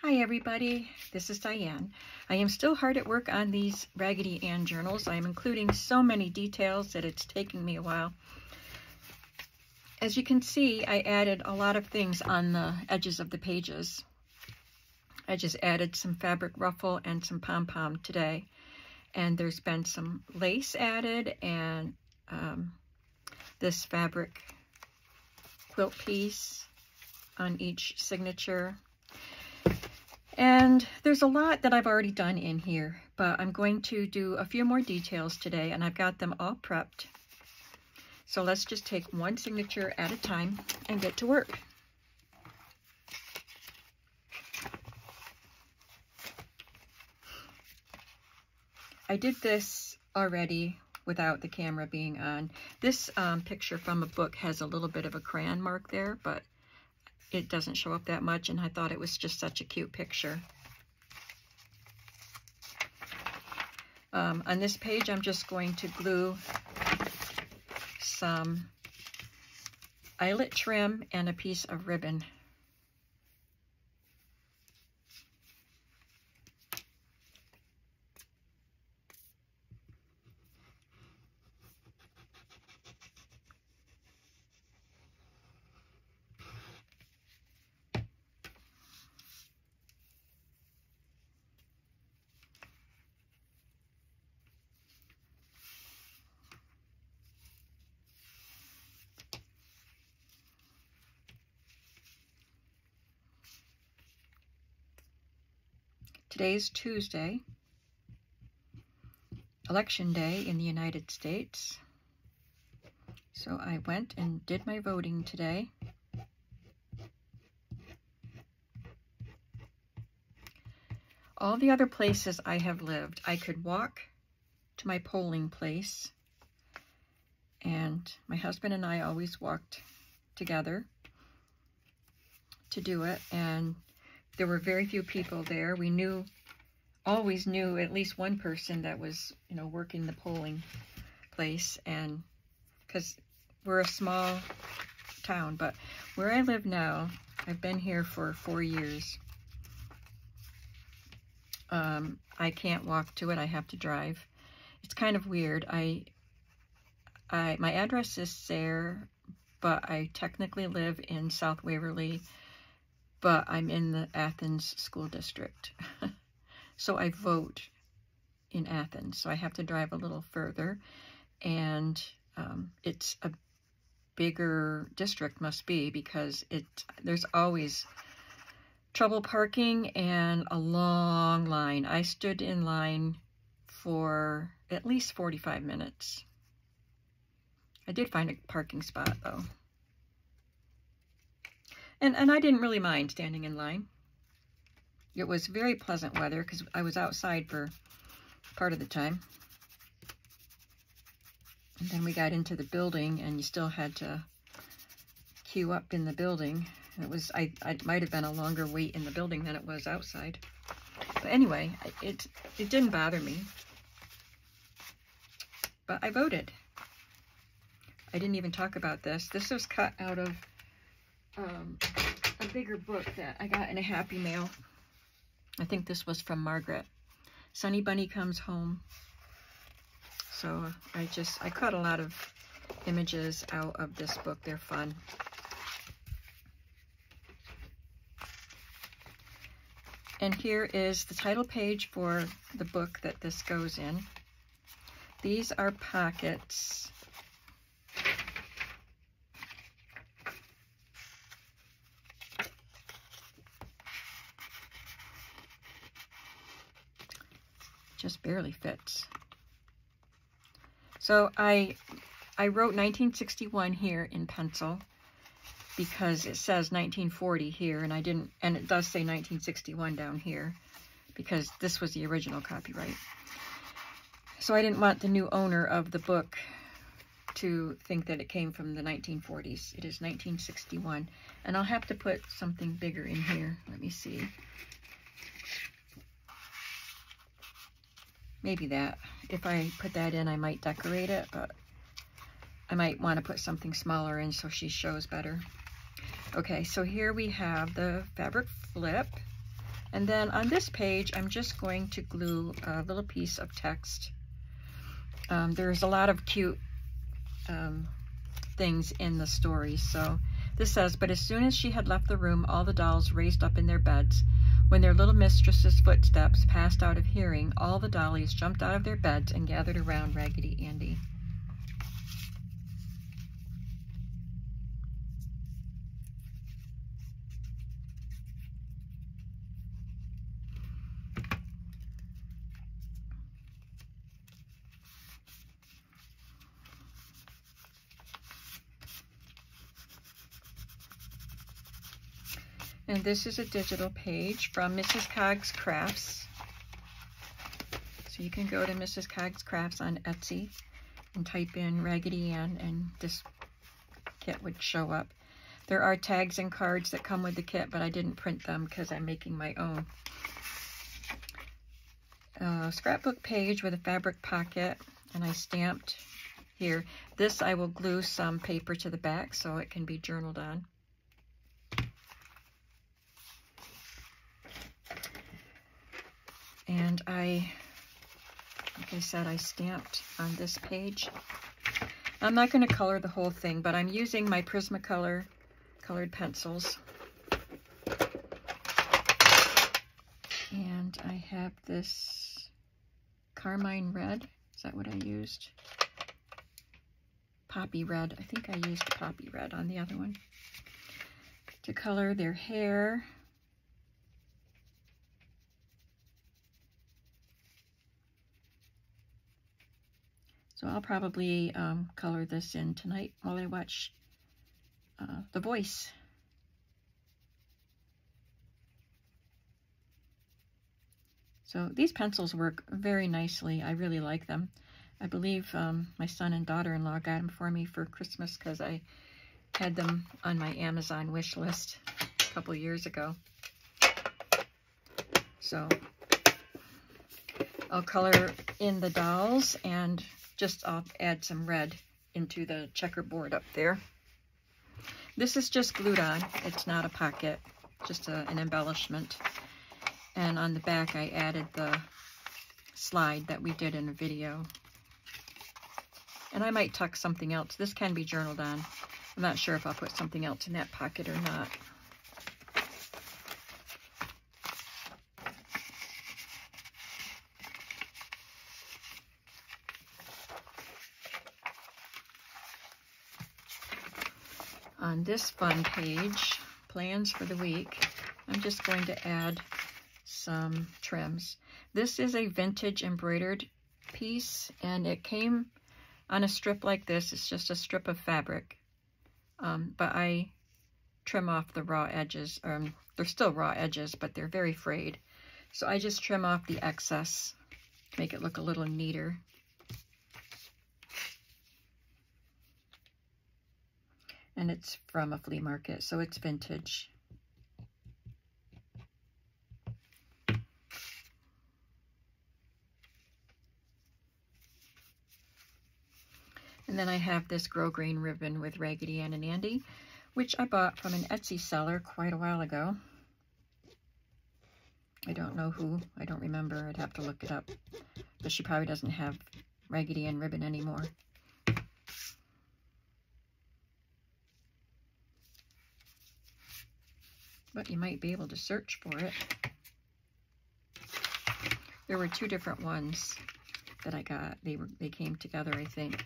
Hi everybody, this is Diane. I am still hard at work on these Raggedy Ann journals. I am including so many details that it's taking me a while. As you can see, I added a lot of things on the edges of the pages. I just added some fabric ruffle and some pom-pom today. And there's been some lace added and this fabric quilt piece on each signature. And there's a lot that I've already done in here, but I'm going to do a few more details today, and I've got them all prepped. So let's just take one signature at a time and get to work. I did this already without the camera being on. This picture from a book has a little bit of a crayon mark there, but it doesn't show up that much, and I thought it was just such a cute picture. On this page, I'm just going to glue some eyelet trim and a piece of ribbon. Today's Tuesday, Election Day in the United States. So I went and did my voting today. All the other places I have lived, I could walk to my polling place, and my husband and I always walked together to do it, and there were very few people there. We always knew at least one person that was, working the polling place, and because we're a small town, but where I live now, I've been here for 4 years. I can't walk to it. I have to drive. It's kind of weird. My address is there, but I technically live in South Waverly, but I'm in the Athens school district. So I vote in Athens, so I have to drive a little further, and it's a bigger district, must be, because there's always trouble parking and a long line. I stood in line for at least 45 minutes. I did find a parking spot though. And I didn't really mind standing in line. It was very pleasant weather because I was outside for part of the time. And then we got into the building, and you still had to queue up in the building. It might have been a longer wait in the building than it was outside. But anyway, it didn't bother me. But I voted. I didn't even talk about this. This was cut out of a bigger book that I got in a Happy Mail. I think this was from Margaret. Sunny Bunny Comes Home. So I cut a lot of images out of this book. They're fun. And here is the title page for the book that this goes in. These are pockets. Just barely fits. So I wrote 1961 here in pencil because it says 1940 here, and it does say 1961 down here because this was the original copyright. So I didn't want the new owner of the book to think that it came from the 1940s. It is 1961, and I'll have to put something bigger in here. Let me see. Maybe that. If I put that in, I might decorate it, but I might want to put something smaller in so she shows better. Okay, so here we have the fabric flip. And then on this page, I'm just going to glue a little piece of text. There's a lot of cute things in the story. So this says, but as soon as she had left the room, all the dolls raised up in their beds. When their little mistress's footsteps passed out of hearing, all the dollies jumped out of their beds and gathered around Raggedy Andy. And this is a digital page from Mrs. Cog's Crafts. So you can go to Mrs. Cog's Crafts on Etsy and type in Raggedy Ann and this kit would show up. There are tags and cards that come with the kit, but I didn't print them because I'm making my own. Scrapbook page with a fabric pocket, and I stamped here. This I will glue some paper to the back so it can be journaled on. And like I said, I stamped on this page. I'm not going to color the whole thing, but I'm using my Prismacolor colored pencils. And I have this carmine red. Is that what I used? Poppy red. I think I used poppy red on the other one to color their hair. So I'll probably color this in tonight while I watch The Voice. So these pencils work very nicely. I really like them. I believe my son and daughter-in-law got them for me for Christmas because I had them on my Amazon wish list a couple years ago. So I'll color in the dolls and I'll add some red into the checkerboard up there. This is just glued on. It's not a pocket, just an embellishment. And on the back, I added the slide that we did in a video. And I might tuck something else. This can be journaled on. I'm not sure if I'll put something else in that pocket or not. On this fun page, plans for the week, I'm just going to add some trims. This is a vintage embroidered piece, and it came on a strip like this. It's just a strip of fabric, but I trim off the raw edges. They're still raw edges, but they're very frayed. So I just trim off the excess to make it look a little neater. And it's from a flea market, so it's vintage. And then I have this grosgrain ribbon with Raggedy Ann and Andy, which I bought from an Etsy seller quite a while ago. I don't know who. I don't remember. I'd have to look it up. But she probably doesn't have Raggedy Ann ribbon anymore. But you might be able to search for it. There were two different ones that I got. They came together, I think.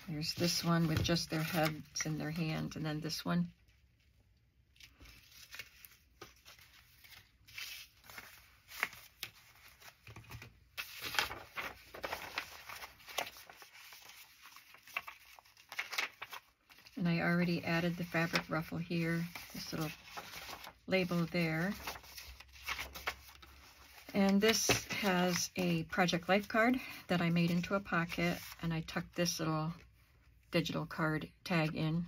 There's this one with just their heads and their hands, and then this one. And I already added the fabric ruffle here, this little label there. And this has a Project Life card that I made into a pocket, and I tucked this little digital card tag in.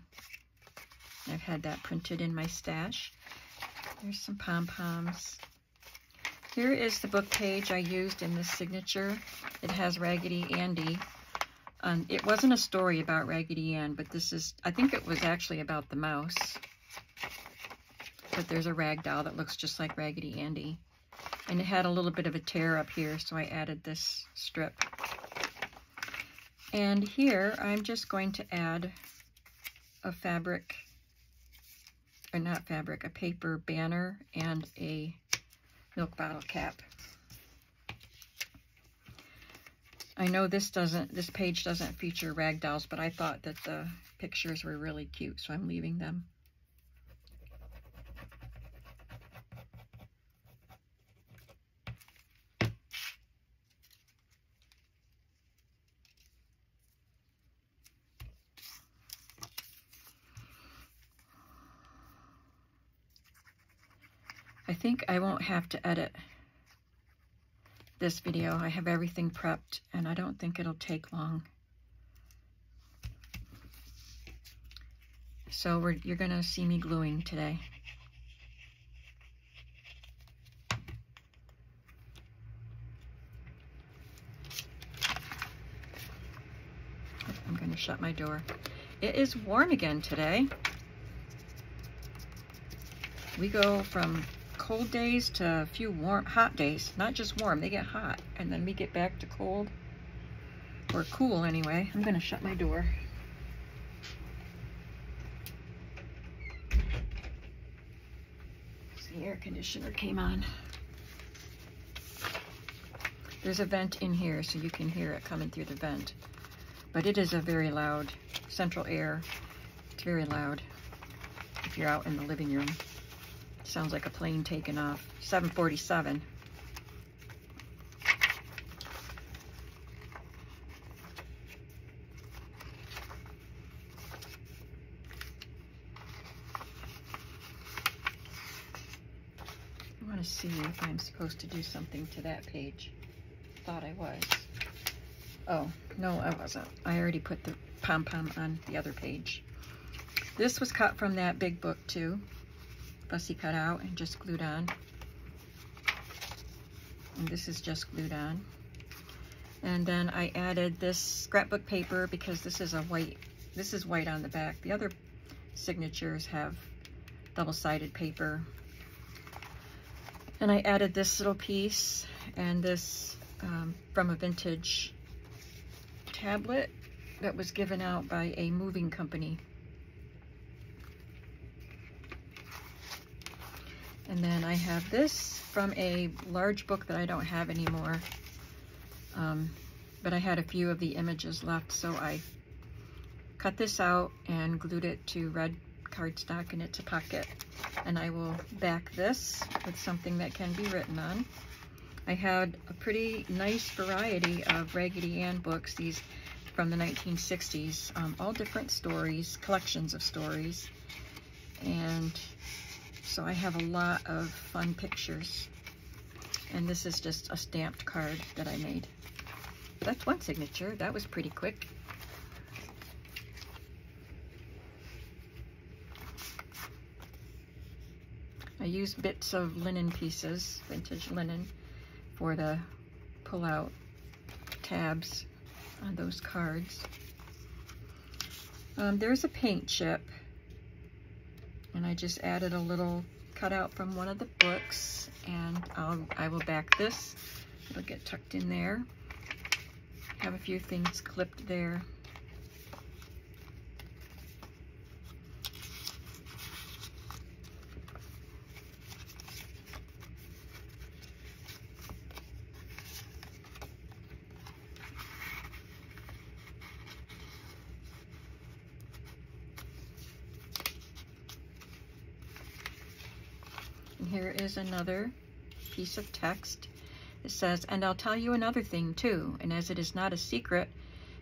I've had that printed in my stash. There's some pom-poms. Here is the book page I used in this signature. It has Raggedy Andy. It wasn't a story about Raggedy Ann, but this is, I think it was actually about the mouse. but there's a rag doll that looks just like Raggedy Andy. And it had a little bit of a tear up here, so I added this strip. And here, I'm just going to add a fabric, or not fabric, a paper banner and a milk bottle cap. I know this page doesn't feature rag dolls, but I thought that the pictures were really cute, so I'm leaving them. I think I won't have to edit this video. I have everything prepped, and I don't think it'll take long. So you're gonna see me gluing today. I'm gonna shut my door. It is warm again today. We go from cold days to a few hot days. Not just warm, they get hot. And then we get back to cold, or cool anyway. I'm gonna shut my door. The air conditioner came on. There's a vent in here, so you can hear it coming through the vent. But it is a very loud central air. It's very loud if you're out in the living room. Sounds like a plane taking off. 747. I want to see if I'm supposed to do something to that page. Thought I was. Oh, no, I wasn't. I already put the pom-pom on the other page. This was cut from that big book too. Fussy cut out and just glued on. And this is just glued on. And then I added this scrapbook paper because this is white on the back. The other signatures have double-sided paper. And I added this little piece and this from a vintage tablet that was given out by a moving company. And then I have this from a large book that I don't have anymore. But I had a few of the images left, so I cut this out and glued it to red cardstock, and it's a pocket. And I will back this with something that can be written on. I had a pretty nice variety of Raggedy Ann books, these from the 1960s, all different stories, collections of stories. And so I have a lot of fun pictures. And this is just a stamped card that I made. That's one signature. That was pretty quick. I used bits of linen pieces, vintage linen, for the pull-out tabs on those cards. There's a paint chip, and I just added a little cutout from one of the books, and I will back this. It'll get tucked in there. Have a few things clipped there. And here is another piece of text. It says, "And I'll tell you another thing too, and as it is not a secret,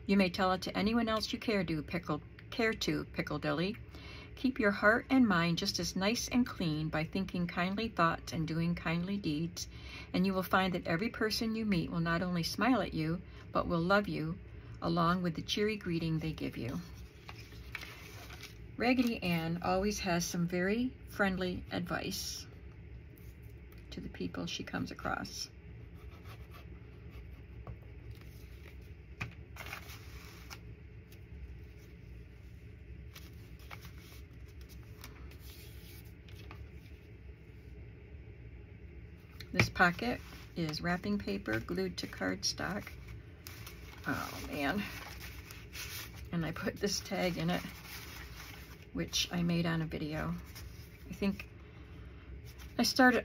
you may tell it to anyone else you care to, Pickledy. Keep your heart and mind just as nice and clean by thinking kindly thoughts and doing kindly deeds, and you will find that every person you meet will not only smile at you, but will love you, along with the cheery greeting they give you." Raggedy Ann always has some very friendly advice to the people she comes across. This pocket is wrapping paper glued to cardstock. Oh man. And I put this tag in it, which I made on a video. I think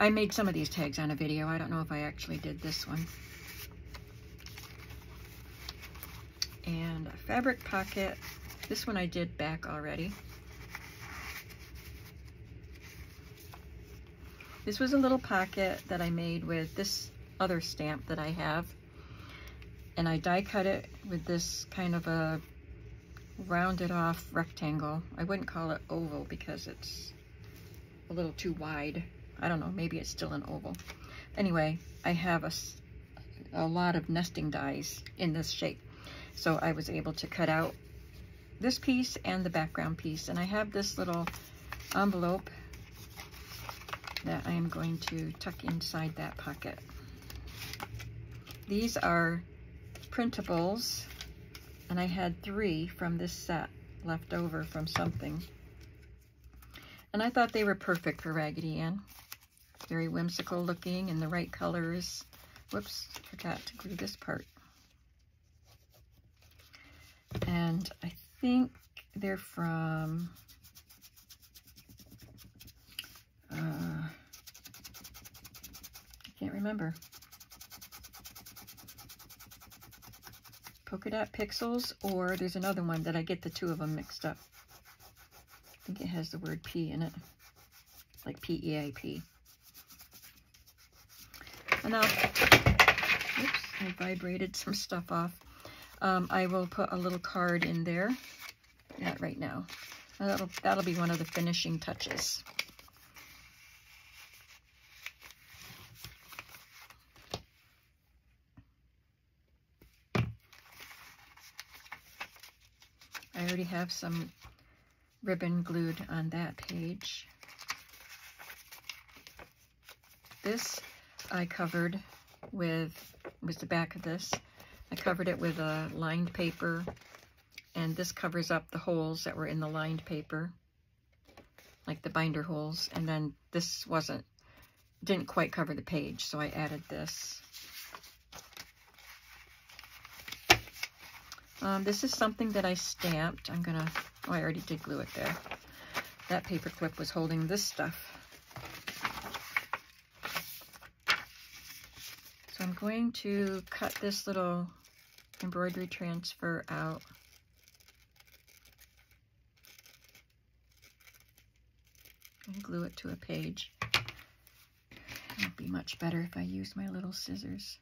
I made some of these tags on a video. I don't know if I actually did this one. And a fabric pocket. This one I did back already. This was a little pocket that I made with this other stamp that I have. And I die cut it with this kind of a rounded off rectangle. I wouldn't call it oval because it's a little too wide. I don't know, maybe it's still an oval. Anyway, I have a lot of nesting dies in this shape. So I was able to cut out this piece and the background piece. And I have this little envelope that I am going to tuck inside that pocket. These are printables, and I had 3 from this set left over from something. And I thought they were perfect for Raggedy Ann. Very whimsical looking and the right colors. Whoops, forgot to glue this part. And I think they're from I can't remember. Polka Dot Pixels, or there's another one that I get the 2 of them mixed up. I think it has the word P in it, like P-E-A-P. And now, oops, I vibrated some stuff off. I will put a little card in there, not right now. That'll be one of the finishing touches. I already have some ribbon glued on that page. This I covered with, was the back of this. I covered it with a lined paper, and this covers up the holes that were in the lined paper, like the binder holes, and then this didn't quite cover the page, so I added this. This is something that I stamped. I already did glue it there. That paper clip was holding this stuff. So I'm going to cut this little embroidery transfer out. And glue it to a page. It would be much better if I used my little scissors.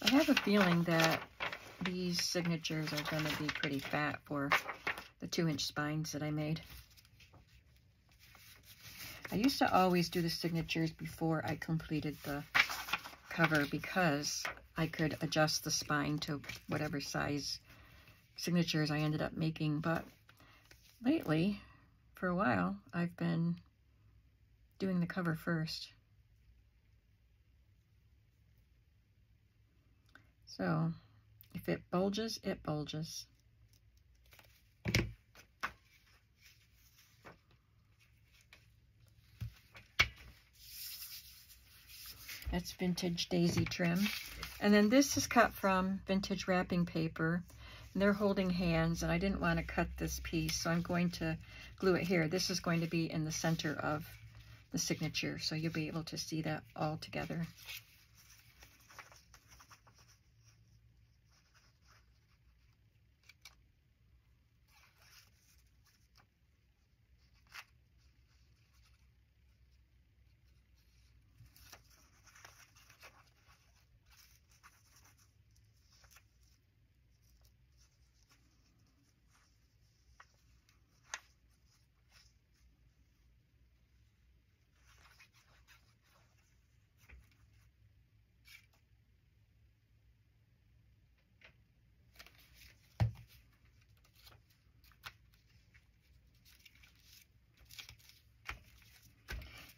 I have a feeling that these signatures are going to be pretty fat for the 2-inch spines that I made. I used to always do the signatures before I completed the cover because I could adjust the spine to whatever size signatures I ended up making. But lately, for a while, I've been doing the cover first. So, if it bulges, it bulges. That's vintage daisy trim. And then this is cut from vintage wrapping paper. And they're holding hands, and I didn't want to cut this piece, so I'm going to glue it here. This is going to be in the center of the signature, so you'll be able to see that all together.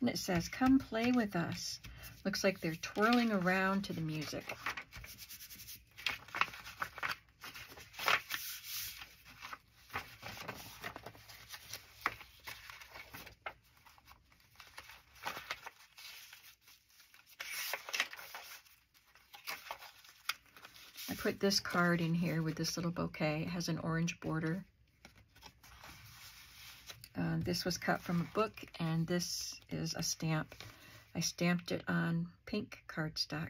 And it says, "Come play with us." Looks like they're twirling around to the music. I put this card in here with this little bouquet. It has an orange border. This was cut from a book, and this is a stamp. I stamped it on pink cardstock.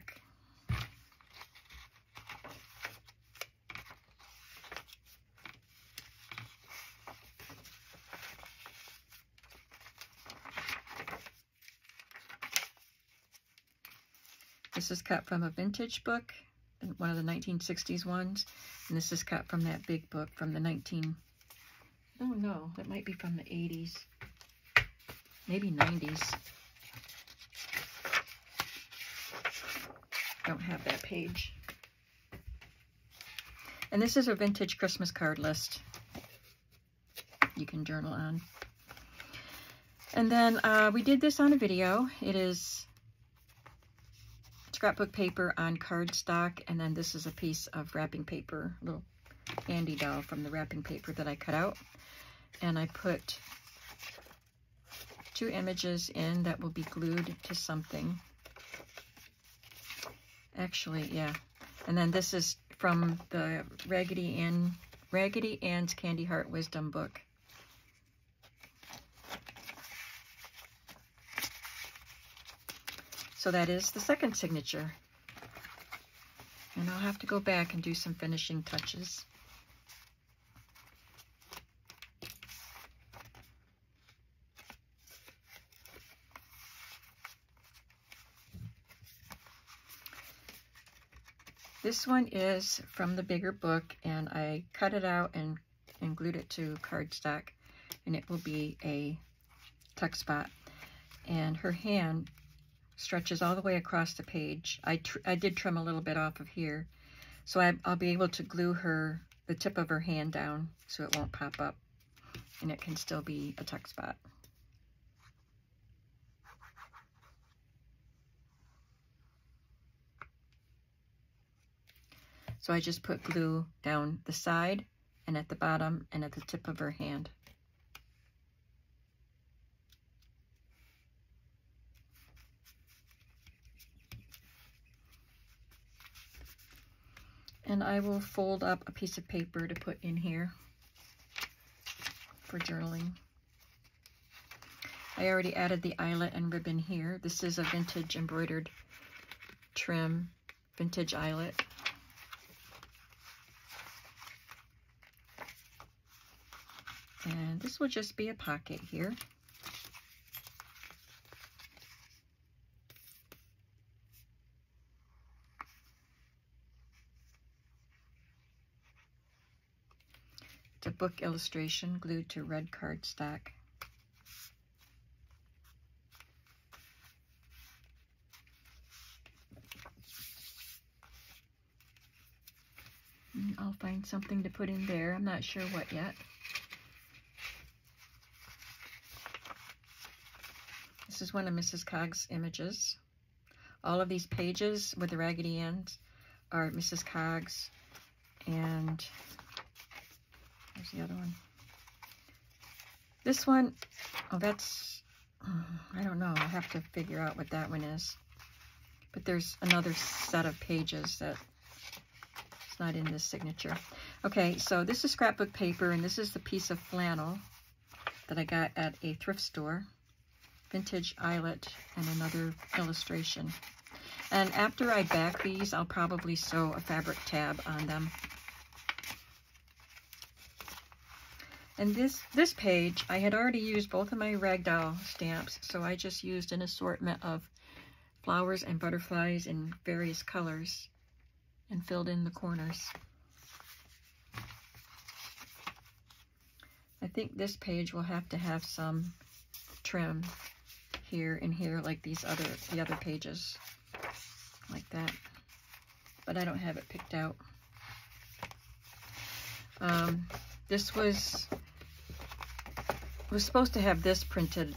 This is cut from a vintage book, one of the 1960s ones, and this is cut from that big book from the oh no, that might be from the 80s, maybe 90s. Don't have that page. And this is a vintage Christmas card list you can journal on. And then we did this on a video. It is scrapbook paper on cardstock, and then this is a piece of wrapping paper, a little Andy doll from the wrapping paper that I cut out. And I put 2 images in that will be glued to something. Actually, yeah. And then this is from the Raggedy Ann's Candy Heart Wisdom book. So that is the second signature. And I'll have to go back and do some finishing touches. This one is from the bigger book, and I cut it out and glued it to cardstock, and it will be a tuck spot. And her hand stretches all the way across the page. I did trim a little bit off of here, so I'll be able to glue the tip of her hand down so it won't pop up, and it can still be a tuck spot. So I just put glue down the side and at the bottom and at the tip of her hand. And I will fold up a piece of paper to put in here for journaling. I already added the eyelet and ribbon here. This is a vintage embroidered trim, vintage eyelet. And this will just be a pocket here. It's a book illustration glued to red cardstock. And I'll find something to put in there. I'm not sure what yet. This is one of Mrs. Cog's images. All of these pages with the Raggedy Anns are Mrs. Cog's, and there's the other one. This one, oh, that's, I don't know. I'll have to figure out what that one is. But there's another set of pages that it's not in this signature. Okay, so this is scrapbook paper, and this is the piece of flannel that I got at a thrift store. Vintage eyelet and another illustration. And after I back these, I'll probably sew a fabric tab on them. And this page, I had already used both of my ragdoll stamps, so I just used an assortment of flowers and butterflies in various colors and filled in the corners. I think this page will have to have some trim here and here, like the other pages, like that. But I don't have it picked out. This was supposed to have this printed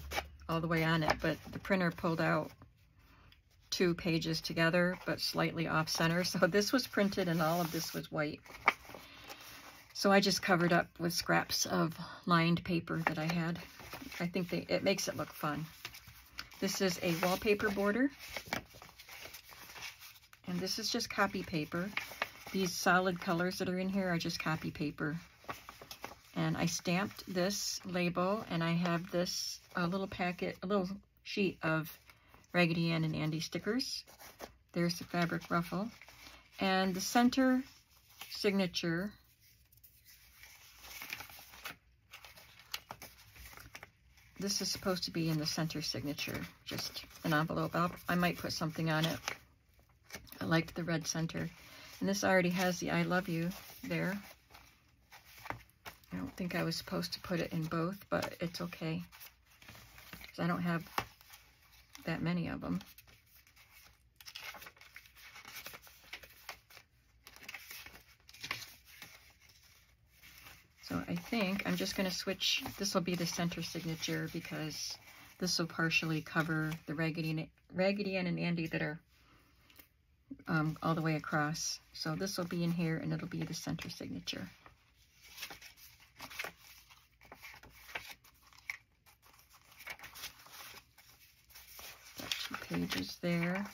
all the way on it, but the printer pulled out 2 pages together, but slightly off center. So this was printed and all of this was white. So I just covered up with scraps of lined paper that I had. I think it makes it look fun. This is a wallpaper border. And this is just copy paper. These solid colors that are in here are just copy paper. And I stamped this label, and I have this little packet, a little sheet of Raggedy Ann and Andy stickers. There's the fabric ruffle. And the center signature, this is supposed to be in the center signature, just an envelope. I might put something on it. I liked the red center. And this already has the I love you there. I don't think I was supposed to put it in both, but it's okay, because I don't have that many of them. So I think I'm just going to switch. This will be the center signature because this will partially cover the Raggedy Ann and Andy that are all the way across. So this will be in here, and it'll be the center signature. Got 2 pages there.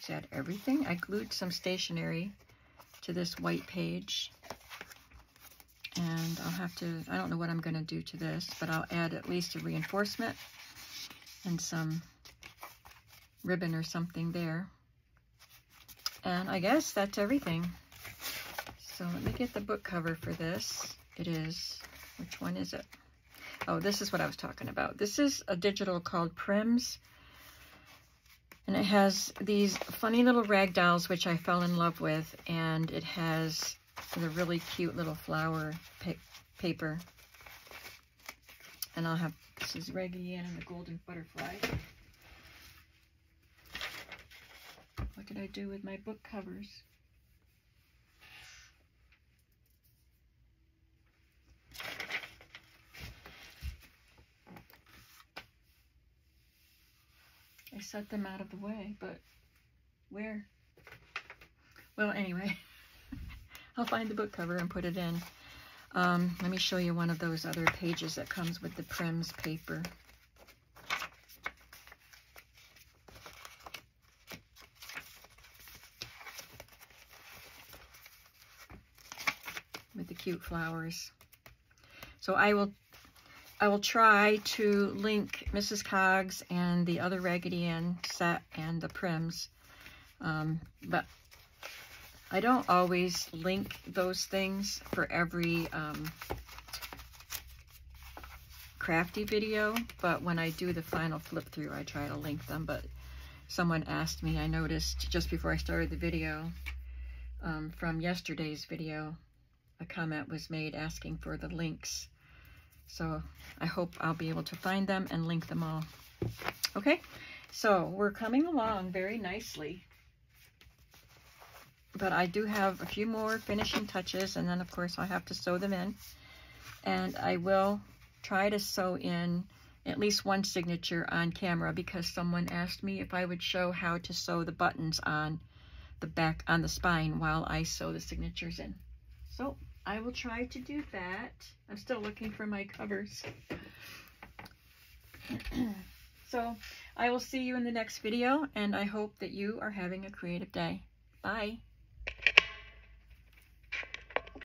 Is that everything? I glued some stationery to this white page. And I'll have to, I don't know what I'm going to do to this, but I'll add at least a reinforcement and some ribbon or something there. And I guess that's everything. So let me get the book cover for this. It is, which one is it? Oh, this is what I was talking about. This is a digital called Prims. And it has these funny little rag dolls, which I fell in love with. And it has the really cute little flower paper. And I'll have, this is Raggedy Ann and the Golden Butterfly. What did I do with my book covers? I set them out of the way, but where? Well, anyway. I'll find the book cover and put it in. Let me show you one of those other pages that comes with the Prims paper. With the cute flowers. So I will try to link Mrs. Coggs and the other Raggedy Ann set and the Prims, but I don't always link those things for every crafty video, but when I do the final flip through, I try to link them. But someone asked me, I noticed just before I started the video, from yesterday's video, a comment was made asking for the links. So I hope I'll be able to find them and link them all. Okay, so we're coming along very nicely. But I do have a few more finishing touches, and then of course I'll have to sew them in. And I will try to sew in at least one signature on camera, because someone asked me if I would show how to sew the buttons on the back, on the spine, while I sew the signatures in. So I will try to do that. I'm still looking for my covers. So I will see you in the next video, and I hope that you are having a creative day. Bye.